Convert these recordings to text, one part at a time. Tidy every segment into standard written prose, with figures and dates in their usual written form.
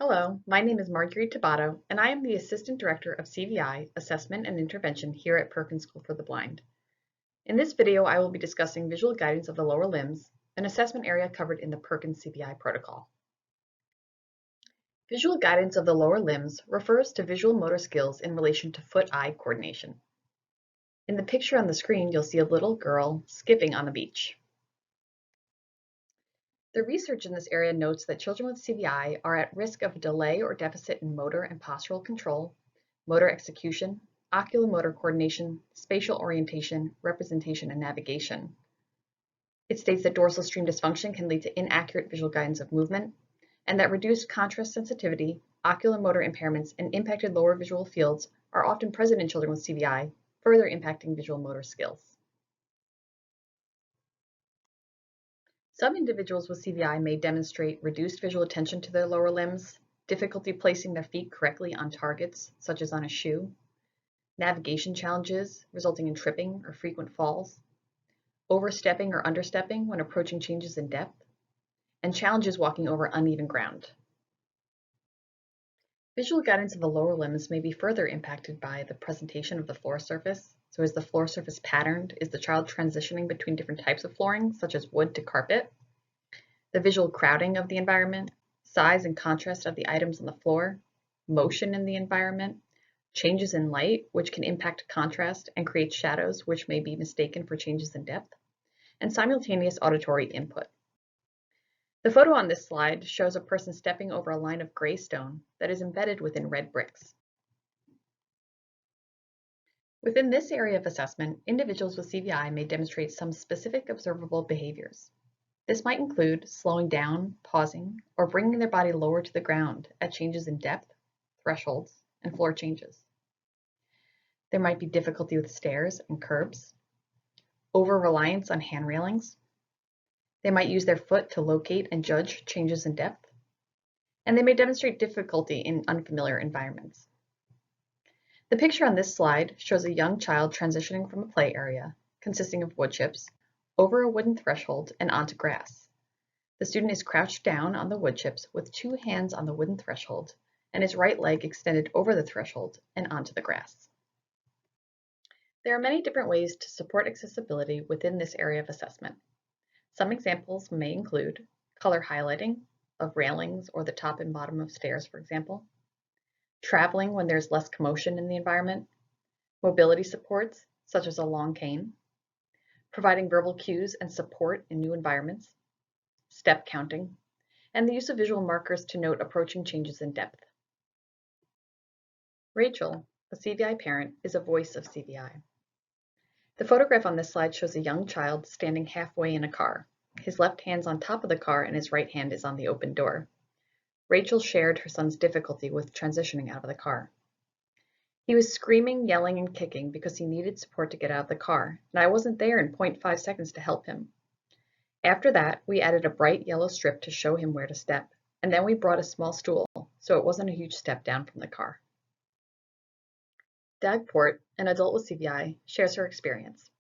Hello, my name is Marguerite Tabato, and I am the Assistant Director of CVI, Assessment and Intervention here at Perkins School for the Blind. In this video, I will be discussing visual guidance of the lower limbs, an assessment area covered in the Perkins CVI protocol. Visual guidance of the lower limbs refers to visual motor skills in relation to foot-eye coordination. In the picture on the screen, you'll see a little girl skipping on the beach. The research in this area notes that children with CVI are at risk of delay or deficit in motor and postural control, motor execution, oculomotor coordination, spatial orientation, representation, and navigation. It states that dorsal stream dysfunction can lead to inaccurate visual guidance of movement, and that reduced contrast sensitivity, oculomotor impairments, and impacted lower visual fields are often present in children with CVI, further impacting visual motor skills. Some individuals with CVI may demonstrate reduced visual attention to their lower limbs, difficulty placing their feet correctly on targets, such as on a shoe, navigation challenges resulting in tripping or frequent falls, overstepping or understepping when approaching changes in depth, and challenges walking over uneven ground. Visual guidance of the lower limbs may be further impacted by the presentation of the floor surface. So is the floor surface patterned? Is the child transitioning between different types of flooring, such as wood to carpet? The visual crowding of the environment, size and contrast of the items on the floor, motion in the environment, changes in light, which can impact contrast and create shadows, which may be mistaken for changes in depth, and simultaneous auditory input. The photo on this slide shows a person stepping over a line of gray stone that is embedded within red bricks. Within this area of assessment, individuals with CVI may demonstrate some specific observable behaviors. This might include slowing down, pausing, or bringing their body lower to the ground at changes in depth, thresholds, and floor changes. There might be difficulty with stairs and curbs, over-reliance on hand railings. They might use their foot to locate and judge changes in depth, and they may demonstrate difficulty in unfamiliar environments. The picture on this slide shows a young child transitioning from a play area consisting of wood chips over a wooden threshold and onto grass. The student is crouched down on the wood chips with two hands on the wooden threshold and his right leg extended over the threshold and onto the grass. There are many different ways to support accessibility within this area of assessment. Some examples may include color highlighting of railings or the top and bottom of stairs, for example, traveling when there's less commotion in the environment, mobility supports such as a long cane, providing verbal cues and support in new environments, step counting, and the use of visual markers to note approaching changes in depth. Rachel, a CVI parent, is a voice of CVI. The photograph on this slide shows a young child standing halfway in a car. His left hand's on top of the car and his right hand is on the open door. Rachel shared her son's difficulty with transitioning out of the car. He was screaming, yelling, and kicking because he needed support to get out of the car, and I wasn't there in 0.5 seconds to help him. After that, we added a bright yellow strip to show him where to step, and then we brought a small stool, so it wasn't a huge step down from the car. Dagport, an adult with CVI, shares her experience.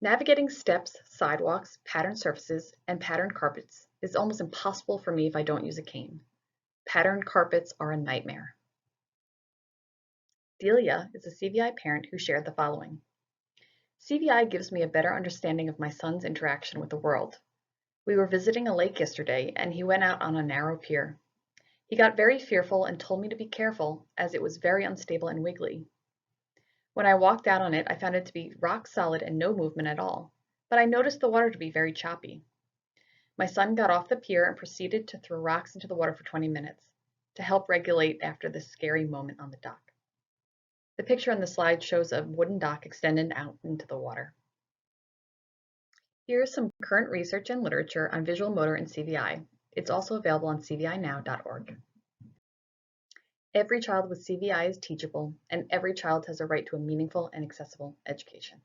Navigating steps, sidewalks, patterned surfaces, and patterned carpets is almost impossible for me if I don't use a cane. Patterned carpets are a nightmare. Delia is a CVI parent who shared the following. CVI gives me a better understanding of my son's interaction with the world. We were visiting a lake yesterday and he went out on a narrow pier. He got very fearful and told me to be careful as it was very unstable and wiggly. When I walked out on it, I found it to be rock solid and no movement at all, but I noticed the water to be very choppy. My son got off the pier and proceeded to throw rocks into the water for 20 minutes to help regulate after this scary moment on the dock. The picture on the slide shows a wooden dock extended out into the water. Here is some current research and literature on visual motor and CVI. It's also available on cvinow.org. Every child with CVI is teachable, and every child has a right to a meaningful and accessible education.